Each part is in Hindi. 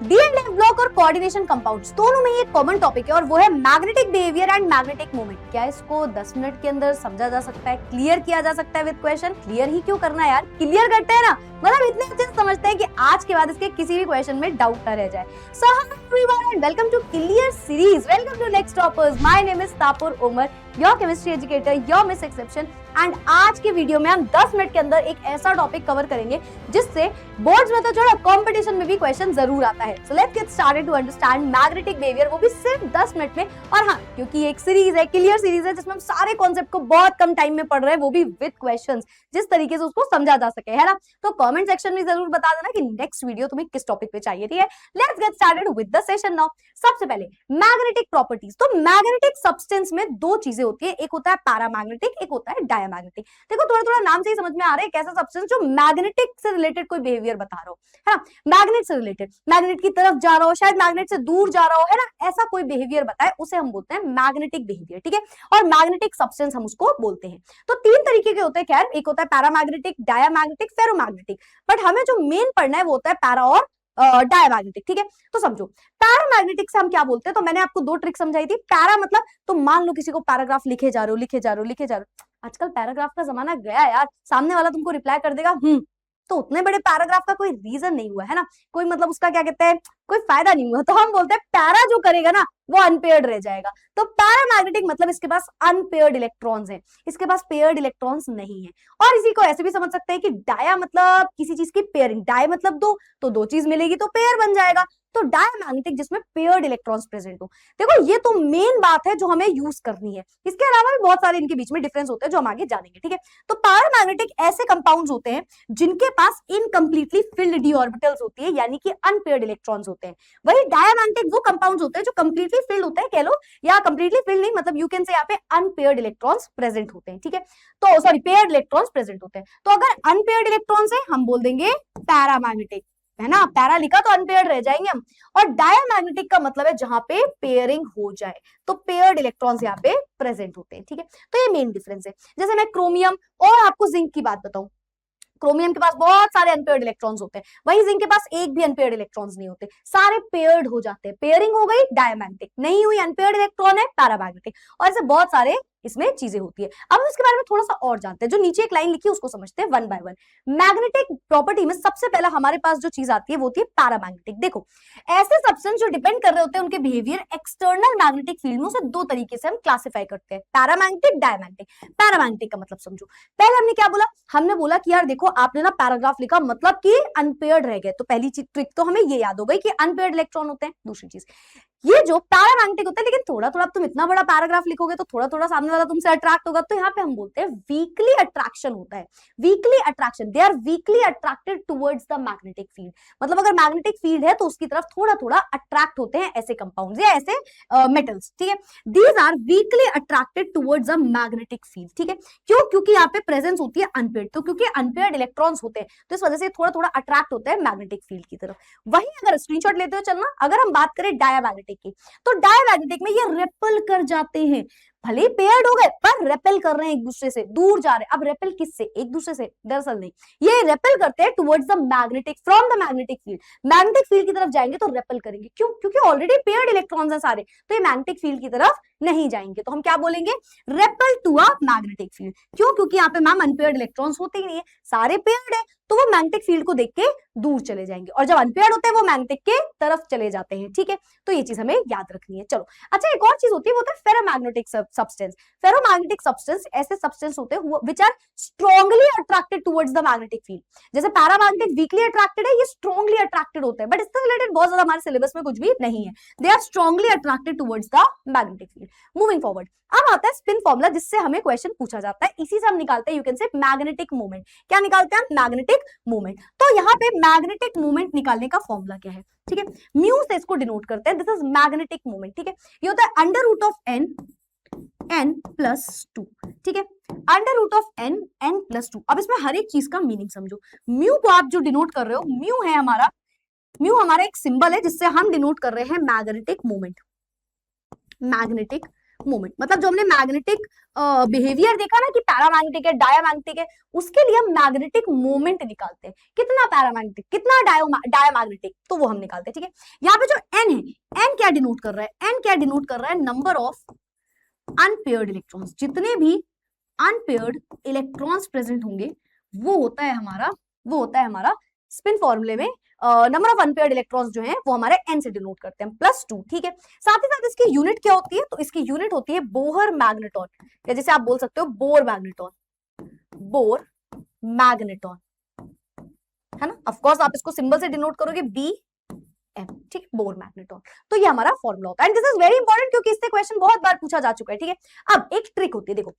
डी एंड एफ ब्लॉक और कोऑर्डिनेशन कंपाउंड्स दोनों में एक कॉमन टॉपिक है और वो है magnetic behaviour and magnetic movement. क्या इसको 10 मिनट के अंदर समझा जा सकता है, क्लियर किया जा सकता है विद क्वेश्चन? क्लियर ही क्यों करना है यार, क्लियर करते हैं ना, मतलब इतने अच्छे से समझते हैं कि आज के बाद इसके किसी भी क्वेश्चन में डाउट ना रह जाए। So hello everyone and welcome to clear series, welcome to next toppers. My name is Tapur Umar, your chemistry educator, your miss exception. And आज के वीडियो में हम 10 मिनट के अंदर एक ऐसा टॉपिक कवर करेंगे जिससे बोर्ड्स में तो छोड़ो कंपटीशन में भी क्वेश्चन जरूर आता है। So let's get started to understand magnetic behaviour, वो भी सिर्फ 10 मिनट में। और हाँ, क्योंकि ये एक सीरीज है, क्लियर सीरीज है, जिसमें हम सारे कॉन्सेप्ट को बहुत कम टाइम में पढ़ रहे हैं, वो भी विद क्वेश्चंस, जिस तरीके से उसको समझा जा सके, है ना। तो कमेंट सेक्शन में जरूर बता देना कि नेक्स्ट वीडियो तुम्हें किस टॉपिक पे चाहिए, ठीक है। Let's get started with the session now. सबसे पहले मैग्नेटिक प्रॉपर्टीज। तो मैग्नेटिक सब्सटेंस में दो चीजें होती है, एक होता है पैरामैग्नेटिक, एक होता है डायमैग्नेटिक। देखो थोड़ा थोड़ा नाम से ही समझ में आ रहा है कैसा सब्सटेंस जो मैग्नेटिक से रिलेटेड कोई बिहेवियर बता रहा हो, है ना। मैग्नेट से रिलेटेड, मैग्नेट की तरफ जा रहा हो, शायद मैग्नेट से दूर जा रहा हो, है ना, ऐसा कोई बिहेवियर बताए उसे हम बोलते हैं मैग्नेटिक बिहेवियर, ठीक है। और मैग्नेटिक सब्सटेंस हम उसको बोलते हैं। तो तीन तरीके के होते हैं, खैर, एक होता है पैरामैग्नेटिक, डायमैग्नेटिक, फेरोमैग्नेटिक। बट हमें जो मेन पढ़ना है वो होता है पैरा और डायमैग्नेटिक, ठीक है। तो समझो पैरामैग्नेटिक से हम क्या बोलते हैं। तो मैंने आपको दो ट्रिक समझाई थी। पैरा मतलब, तो मान लो किसी को पैराग्राफ लिखे जा रहे हो, लिखे जा रहे हो, लिखे जा रहे हो। आजकल पैराग्राफ का जमाना गया है यार, सामने वाला तुमको रिप्लाई कर देगा तो उतने बड़े पैराग्राफ का कोई रीजन नहीं हुआ, है ना, कोई मतलब उसका क्या कहते हैं, कोई फायदा नहीं हुआ। तो हम बोलते हैं पैरा जो करेगा ना वो अनपेयर्ड रह जाएगा। तो पैरामैग्नेटिक मतलब इसके पास अनपेयर्ड इलेक्ट्रॉन्स हैं, इसके पास पेयर्ड इलेक्ट्रॉन्स नहीं है। और इसी को ऐसे भी समझ सकते हैं कि डाया मतलब किसी चीज की पेयरिंग, डाय मतलब दो, तो दो चीज मिलेगी तो पेयर बन जाएगा। तो डायमैग्नेटिक जिसमें पेयर्ड इलेक्ट्रॉन्स प्रेजेंट हो। देखो ये तो मेन बात है जो हमें यूज करनी है, इसके अलावा भी बहुत सारे इनके बीच में डिफरेंस होते हैं जो हम आगे जानेंगे, ठीक है। तो पैरामैग्नेटिक ऐसे कंपाउंड्स होते हैं जिनके पास इनकम्प्लीटली फिल्ड डी ऑर्बिटल्स होती है, यानी कि अनपेयर्ड इलेक्ट्रॉन्स होते हैं। वही डायमैग्नेटिक वो कंपाउंड्स होते हैं जो कंप्लीटली फिल्ड होते हैं, कह लो, या कंप्लीटली फिल्ड नहीं, मतलब यू कैन से यहाँ पे अनपेयर्ड इलेक्ट्रॉन्स प्रेजेंट होते हैं, ठीक है। तो सॉरी, पेयर्ड इलेक्ट्रॉन्स प्रेजेंट होते हैं। तो अगर अनपेयर्ड इलेक्ट्रॉन्स है हम बोल देंगे पैरामैग्नेटिक, है ना, पैरा लिखा तो अनपेयर्ड रह जाएंगे हम। और डायमैग्नेटिक का मतलब है जहां पे पेयरिंग हो जाए, तो पेयर्ड इलेक्ट्रॉन्स यहाँ पे प्रेजेंट होते हैं, ठीक है। तो ये मेन डिफरेंस है। जैसे मैं क्रोमियम और आपको जिंक की बात बताऊं, क्रोमियम के पास बहुत सारे अनपेयर्ड इलेक्ट्रॉन्स होते हैं, वही जिंक के पास एक भी अनपेयर्ड इलेक्ट्रॉन्स नहीं होते, सारे पेयर्ड हो जाते हैं। पेयरिंग हो गई डायमैग्नेटिक, नहीं हुई अनपेयर्ड इलेक्ट्रॉन है पैरामैग्नेटिक। और ऐसे बहुत सारे इसमें चीजें होती है। अब हम इसके बारे में थोड़ा सा और जानते हैं, जो नीचे एक लाइन लिखी है उसको समझते हैं one by one. Magnetic property में सबसे पहला हमारे पास जो चीज आती है वो होती है पैरामैग्नेटिक। देखो ऐसे सब्सटेंस जो डिपेंड कर रहे होते हैं उनके बिहेवियर एक्सटर्नल मैग्नेटिक फील्ड में, उसे दो तरीके से हम क्लासिफाई करते हैं, पैरामैग्नेटिक, डायमैग्नेटिक। पैरामैग्नेटिक का मतलब समझो, पहले हमने क्या बोला, हमने बोला कि यार देखो आपने ना पैराग्राफ लिखा मतलब कि अनपेयर्ड रह गए, तो पहली चीज ट्रिक तो हमें ये याद हो गई कि अनपेयर्ड इलेक्ट्रॉन होते हैं। दूसरी चीज, ये जो पैरामैग्नेटिक होता है, लेकिन थोड़ा थोड़ा तुम इतना बड़ा पैराग्राफ लिखोगे तो थोड़ा थोड़ा सामने वाला तुमसे अट्रैक्ट होगा, तो यहाँ पे हम बोलते हैं वीकली अट्रैक्शन होता है। Weakly attraction, they are weakly attracted towards the magnetic field. मतलब अगर मैग्नेटिक फील्ड है तो उसकी तरफ थोड़ा थोड़ा अट्रैक्ट होते हैं ऐसे कंपाउंड्स या ऐसे मेटल्स, ठीक है। These are weakly attracted towards the magnetic field, ठीक है। क्यों? क्योंकि यहाँ पे प्रेजेंस होती है अनपेयर्ड, तो क्योंकि अनपेयर्ड इलेक्ट्रॉन्स होते हैं तो इस वजह से थोड़ा थोड़ा अट्रैक्ट होता है मैग्नेटिक फील्ड की तरफ। वही अगर स्क्रीनशॉट लेते हो चलना, अगर हम बात करें डायमैग्नेटिक की, तो डायमैग्नेटिक में ये रेपल कर जाते हैं, भले पेयर्ड हो गए पर रेपेल कर रहे हैं एक दूसरे से, दूर जा रहे हैं। अब रेपेल किससे? एक दूसरे से, दरअसल नहीं, ये रेपेल करते हैं towards the magnetic, from the magnetic field. Magnetic field की तरफ जाएंगे तो रेपेल करेंगे, क्यों? क्योंकि ऑलरेडी पेयर्ड इलेक्ट्रॉन्स हैं सारे, तो ये मैग्नेटिक फील्ड की तरफ नहीं जाएंगे, तो हम क्या बोलेंगे, repel to a magnetic field. क्यों? क्योंकि यहाँ पे मैम अनपेयर्ड इलेक्ट्रॉन्स होते ही नहीं है, सारे पेयर्ड है, तो वो मैग्नेटिक फील्ड को देख के दूर चले जाएंगे, और जब अनपेयर्ड होते हैं वो मैग्नेटिक के तरफ चले जाते हैं, ठीक है। तो ये चीज हमें याद रखनी है। चलो अच्छा, एक और चीज होती है वो होता है फेरोमैग्नेटिक सब्सटेंस। फेरोमैग्नेटिक सब्सटेंस ऐसे सब्सटेंस होते हैं which are strongly attracted towards the magnetic field. जैसे पैरामैग्नेटिक वीकली अट्रैक्टेड है, ये स्ट्रांगली अट्रैक्टेड होते हैं, बट इससे रिलेटेड बहुत ज्यादा हमारे सिलेबस में कुछ भी नहीं है। They are strongly attracted towards the magnetic field. Moving forward, अब आता है स्पिन फॉर्मूला, जिससे हमें क्वेश्चन पूछा जाता है, इसी से हम निकालते हैं, you can say magnetic moment. क्या निकालते हैं? Magnetic moment. तो यहाँ पे मैग्नेटिक मोमेंट निकालने का फॉर्मूला क्या है, ठीक है, म्यू से इसको डिनोट करते हैं, दिस इज मैग्नेटिक मोमेंट, ठीक है। ये होता है under root of N n+2, ठीक है, अंडर रूट ऑफ n+2। अब इसमें हर एक चीज का मीनिंग समझो। म्यू को आप जो डिनोट कर रहे हो, म्यू है हमारा, म्यू हमारा एक सिंबल है जिससे हम डिनोट कर रहे हैं मैग्नेटिक मोमेंट, मैग्नेटिक मोमेंट, मतलब जो हमने मैग्नेटिक बिहेवियर देखा ना कि पैरामैग्नेटिक है, डायामैग्नेटिक है, उसके लिए हम मैग्नेटिक मोमेंट निकालते हैं, कितना पैरामैग्नेटिक कितना डायामैग्नेटिक, तो वो हम निकालते हैं। ठीक है, यहाँ पे जो एन है, एन क्या डिनोट कर रहा है, एन क्या डिनोट कर रहा है, नंबर ऑफ अनपेयर्ड इलेक्ट्रॉन्स, जितने भी अनपेयर्ड इलेक्ट्रॉन्स प्रेजेंट होंगे वो होता है हमारा स्पिन फॉर्मूले में नंबर ऑफ अनपेयर्ड इलेक्ट्रॉन्स जो हैं वो हमारे एन से डिनोट करते हैं, +2। ठीक है, साथ ही साथ इसकी यूनिट क्या होती है, तो इसकी यूनिट होती है बोहर मैग्नेटॉन, या जैसे आप बोल सकते हो बोर मैग्नेटॉन, बोर मैग्नेटॉन, है ना। ऑफ कोर्स आप इसको सिंबल से डिनोट करोगे बी एम, ठीक, बोर मैग्नेटॉन। तो ये हमारा फॉर्मूला होता है, and this is very important क्योंकि इससे क्वेश्चन बहुत बार पूछा जा चुका है। ठीक है, अब एक ट्रिक होती है, देखो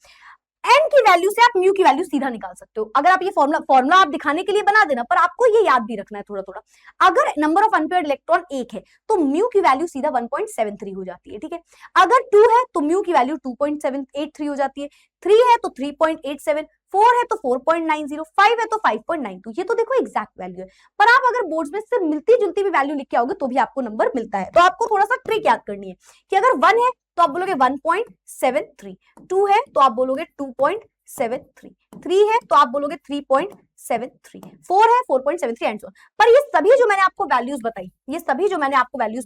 एन की वैल्यू से आप म्यू की वैल्यू सीधा निकाल सकते हो। अगर आप ये फॉर्मूला आप दिखाने के लिए बना देना, पर आपको ये याद भी रखना है थोड़ा थोड़ा। अगर नंबर ऑफ अनपेयर्ड इलेक्ट्रॉन 1 है तो म्यू की वैल्यू सीधा 1.73 हो जाती है। ठीक है, अगर 2 है तो म्यू की वैल्यू 2.783 हो जाती है, 3 है तो 3.87, 4 है तो 4.90, 5 है तो 5.92। ये तो देखो एग्जैक्ट वैल्यू है, पर आप अगर बोर्ड्स में से मिलती जुलती भी वैल्यू लिख के आओगे तो भी आपको नंबर मिलता है। तो आपको थोड़ा सा ट्रिक याद करनी है कि अगर 1 है तो आप बोलोगे 1.73, 2 है तो आप बोलोगे 2.73, 3 है तो आप बोलोगे 3.73, 4 है 4.73 एंड सो ऑन। पर ये सभी जो मैंने आपको वैल्यूज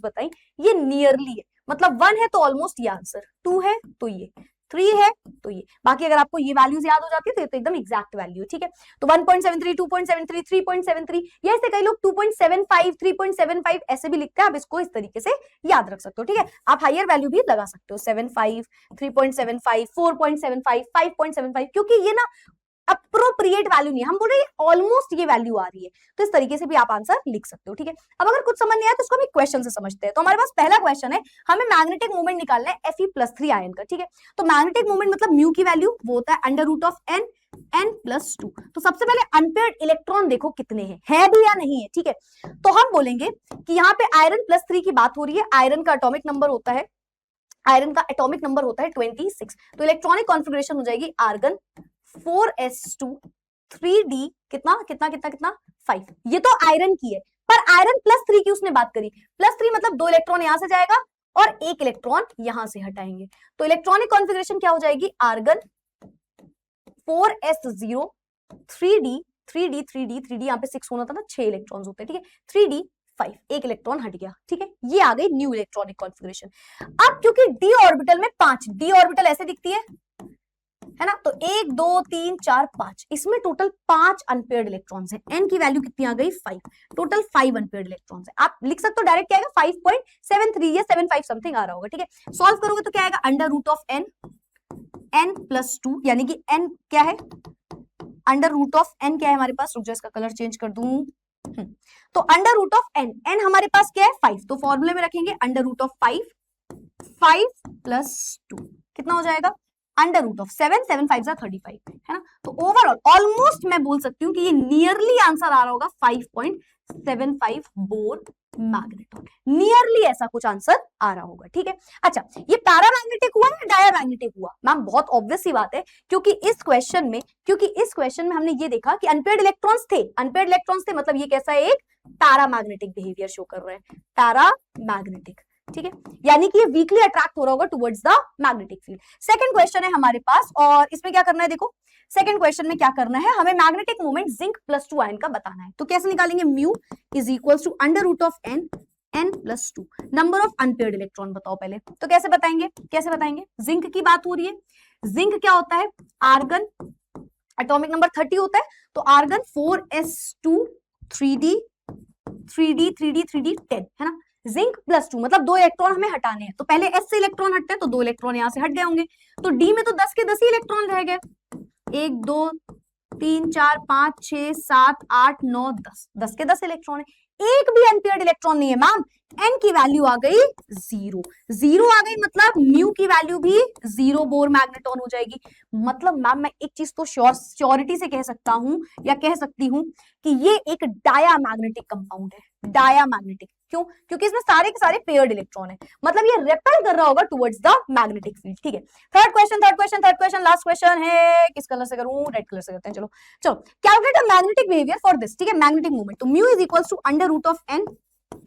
बताई, ये नियरली है, मतलब 1 है तो ऑलमोस्ट ये आंसर, 2 है तो ये, 3 है तो ये, बाकी अगर आपको ये वैल्यूज याद हो जाती है तो ये तो एकदम एग्जैक्ट वैल्यू है। ठीक है, तो 1.73, 2.73, 3.73, या ऐसे कई लोग 2.75, 3.75 ऐसे भी लिखते हैं, आप इसको इस तरीके से याद रख सकते हो। ठीक है, आप हायर वैल्यू भी लगा सकते हो, 75, 3.75, 4.75, 5.75, क्योंकि ये ना अप्रोप्रिएट वैल्यू नहीं है, हम बोल रहे हैं ऑलमोस्ट ये वैल्यू आ रही है, तो इस तरीके से भी आप आंसर लिख सकते हो। ठीक है, अब अगर कुछ समझ नहीं आया तो इसको हम एक क्वेश्चन से समझते हैं। तो हमारे पास पहला क्वेश्चन है, हमें मैग्नेटिक मोमेंट निकालना है Fe+3 आयन का। ठीक है, तो मैग्नेटिक मोमेंट मतलब म्यू की वैल्यू वो होता है √n n+2। तो सबसे पहले अनपेयर्ड इलेक्ट्रॉन देखो कितने हैं, है भी या नहीं है। ठीक है, तो हम बोलेंगे कि यहाँ पे आयरन +3 की बात हो रही है, आयरन का एटॉमिक नंबर होता है 26, तो इलेक्ट्रॉनिक कॉन्फ़िगरेशन हो जाएगी आर्गन 4s2 3d कितना कितना कितना कितना 5। ये तो आयरन की है, पर आयरन +3 की उसने बात करी, +3 मतलब 2 इलेक्ट्रॉन यहां से जाएगा और 1 इलेक्ट्रॉन यहां से हटाएंगे, तो इलेक्ट्रॉनिक कॉन्फ़िगरेशन क्या हो जाएगी, आर्गन 4s0 3d यहाँ पे 6 होना था ना, 6 इलेक्ट्रॉन्स होते हैं। ठीक है, 3d 5, 1 इलेक्ट्रॉन हट गया। ठीक है, ये आ गई न्यू इलेक्ट्रॉनिक कॉन्फ़िगरेशन। अब क्योंकि d ऑर्बिटल में 5, d ऑर्बिटल ऐसे दिखती है ना, तो 1 2 3 4 5, इसमें टोटल 5 अनपेयर्ड इलेक्ट्रॉन्स हैं। n की वैल्यू कितनी आ गई 5, टोटल 5 अनपेयर्ड इलेक्ट्रॉन्स हैं। आप लिख सकते हो डायरेक्ट, क्या आएगा 5.73 या 75 समथिंग आ रहा होगा। ठीक है, सॉल्व करोगे तो क्या आएगा, √n n+2, यानी कि n क्या है, √n क्या है हमारे पास, रुक जा इसका कलर चेंज कर दूं, तो √n, n हमारे पास क्या है 5, तो फॉर्मूले में रखेंगे √5, 5+2 कितना हो जाएगा, √7, 7 5 35, है ना। तो ओवरऑल ऑलमोस्ट मैं बोल सकती हूँ कि ये नियरली आंसर आ रहा होगा 5.75 बोर मैग्नेटॉन, नियरली ऐसा कुछ आंसर आ रहा होगा। ठीक है, अच्छा ये पैरामैग्नेटिक हुआ या डायामैग्नेटिक हुआ, मैम बहुत ऑब्वियस सी बात है, क्योंकि इस क्वेश्चन में हमने ये देखा कि अनपेयर्ड इलेक्ट्रॉन्स थे, मतलब ये कैसा है, एक पैरामैग्नेटिक बिहेवियर शो कर रहे हैं, पैरामैग्नेटिक। ठीक है, यानी कि ये वीकली अट्रैक्ट हो रहा होगा towards the magnetic field. Second question है हमारे पास, और इसमें क्या करना है, देखो सेकंड क्वेश्चन में क्या करना है, हमें मैग्नेटिक मोमेंट जिंक +2 आयन का बताना है। तो कैसे निकालेंगे, mu is equals to √n n+2, number of unpaired electron बताओ पहले, तो कैसे बताएंगे, जिंक की बात हो रही है, जिंक क्या होता है, आर्गन एटॉमिक नंबर 30 होता है, तो आर्गन 4s2 3d 10, है ना। जिंक +2 मतलब 2 इलेक्ट्रॉन हमें हटाने हैं, तो पहले s से इलेक्ट्रॉन हटते हैं, तो 2 इलेक्ट्रॉन यहां से हट गए होंगे, तो d में तो 10 के 10 ही इलेक्ट्रॉन रह गए, 1 2 3 4 5 6 7 8 9 10, 10 के 10 इलेक्ट्रॉन है, एक भी अनपेयर्ड इलेक्ट्रॉन नहीं है मैम, n की वैल्यू आ गई 0 आ गई, मतलब म्यू की वैल्यू भी 0 बोर मैग्नेटॉन हो जाएगी। मतलब मैम मैं एक चीज तो श्योरिटी से कह सकता हूं या कह सकती हूं कि ये एक डायामैग्नेटिक कंपाउंड है, डायामैग्नेटिक, क्यों, क्योंकि इसमें सारे के सारे पेयर्ड इलेक्ट्रॉन है, मतलब ये रिपेल कर रहा होगा टुवर्ड्स द मैग्नेटिक फील्ड। ठीक है, थर्ड क्वेश्चन लास्ट क्वेश्चन है, किस कलर से करूं, रेड कलर से करते हैं, चलो calculate the magnetic behaviour for this. ठीक है, मैग्नेटिक मोमेंट, तो mu is equals to √n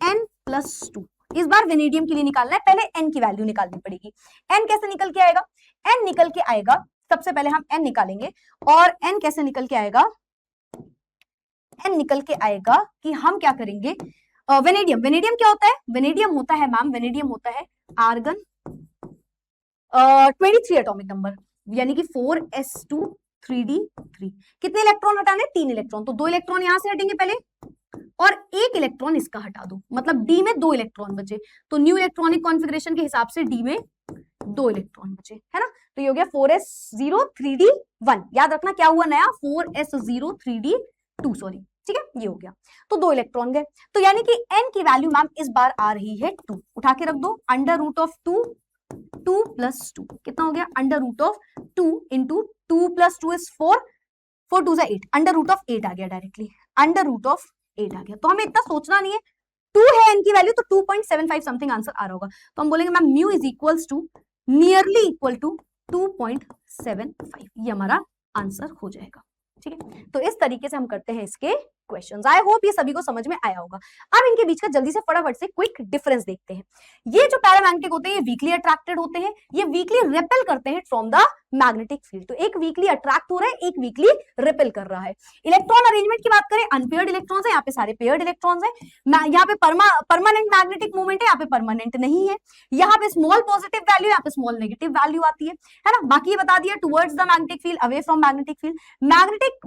n+2, इस बार वेनेडियम के लिए निकालना है, पहले एन की वैल्यू निकालनी पड़ेगी। एन कैसे निकल के आएगा? एन निकल के आएगा, सबसे पहले हम एन निकालेंगे, और एन कैसे निकल के आएगा? एन निकल के आएगा कि हम क्या करेंगे, वेनेडियम, वेनेडियम क्या होता है? वेनेडियम होता है मैम, वेनेडियम होता है आर्गन 23 एटॉमिक नंबर, यानी कि 4s2 3d3। कितने इलेक्ट्रॉन हटाने? 3 इलेक्ट्रॉन, तो 2 इलेक्ट्रॉन यहां से हटेंगे पहले, और 1 इलेक्ट्रॉन इसका हटा दो, मतलब डी में 2 इलेक्ट्रॉन बचे, तो न्यू इलेक्ट्रॉनिक कॉन्फ़िगरेशन के हिसाब से डी में 2 इलेक्ट्रॉन बचे, है ना। तो ये हो गया 4s0 3d1। याद रखना क्या हुआ नया? 4s0 3d2, सॉरी, ठीक है, ये हो गया। तो 2 इलेक्ट्रॉन गए, तो यानी कि n की वैल्यू मैम इस बार आ रही है 2। उठा के रख दो, अंडर रूट ऑफ 2, 2 + 2 कितना हो गया? Under root of 2 into 2 + 2 is 4, 4 2 = 8, under root of 8 आ गया डायरेक्टली, अंडर रूट ऑफ 8 आ गया। तो हमें इतना सोचना नहीं है, 2 है n की वैल्यू, तो 2.75 समथिंग आंसर आ रहा होगा, तो हम बोलेंगे ma'am mu is equals to nearly equal to 2.75, ये हमारा आंसर हो जाएगा, ठीक है। तो इस तरीके से हम करते हैं इसके क्वेश्चंस। आई होप ये सभी को समझ में आया होगा। अब इनके बीच का जल्दी से फटाफट से क्विक डिफरेंस देखते हैं। ये जो पैरामैग्नेटिक होते हैं ये वीकली अट्रैक्टेड होते हैं, ये वीकली रिपेल करते हैं फ्रॉम द मैग्नेटिक फील्ड। तो एक वीकली अट्रैक्ट हो रहा है, एक वीकली रिपेल कर रहा है। इलेक्ट्रॉन अरेंजमेंट की बात करें, अनपेयर्ड इलेक्ट्रॉन्स है, यहाँ पे सारे पेयर्ड इलेक्ट्रॉन्स है। यहाँ पे परमानेंट मैग्नेटिक मूवमेंट है, यहाँ पे परमानेंट नहीं है। यहाँ पे स्मॉल पॉजिटिव वैल्यू, यहाँ पे स्मॉल नेगेटिव वैल्यू आती है ना। बाकी ये बता दिया towards the magnetic field, away from magnetic field.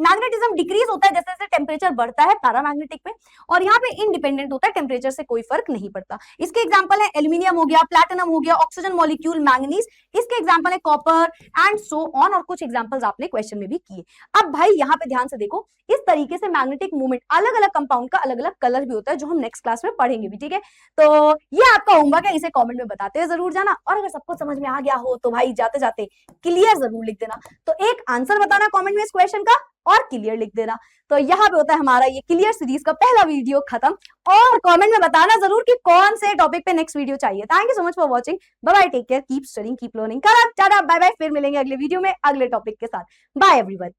Magnetism decrease होता है जैसे जैसे टेम्परेचर बढ़ता है पैरामैग्नेटिक में, और यहाँ पे इंडिपेंडेंट होता है, टेम्परेचर से कोई फर्क नहीं पड़ता। इसके एग्जांपल है एल्यूमिनियम हो गया, प्लैटिनम हो गया, ऑक्सीजन मॉलिक्यूल, मैंगनीज, इसके एग्जांपल है कॉपर एंड सो ऑन, और कुछ एग्जांपल्स आपने क्वेश्चन में भी किए। अब भाई यहाँ पे ध्यान से देखो, इस तरीके से मैग्नेटिक मूवमेंट, अलग अलग कंपाउंड का अलग अलग कलर भी होता है, जो हम नेक्स्ट क्लास में पढ़ेंगे भी, ठीक है। तो ये आपका होमवर्क है, इसे कमेंट में बताते हुए जरूर जाना, और अगर सबको समझ में आ गया हो तो भाई जाते जाते क्लियर जरूर लिख देना। तो एक आंसर बताना कमेंट में इस क्वेश्चन का, और क्लियर लिख देना। तो यहाँ पे होता है हमारा ये क्लियर सीरीज का पहला वीडियो खत्म, और कमेंट में बताना जरूर कि कौन से टॉपिक पे नेक्स्ट वीडियो चाहिए। Thank you so much for watching, bye bye, take care, keep studying, keep learning, tata bye bye. फिर मिलेंगे अगले वीडियो में अगले टॉपिक के साथ। Bye everyone.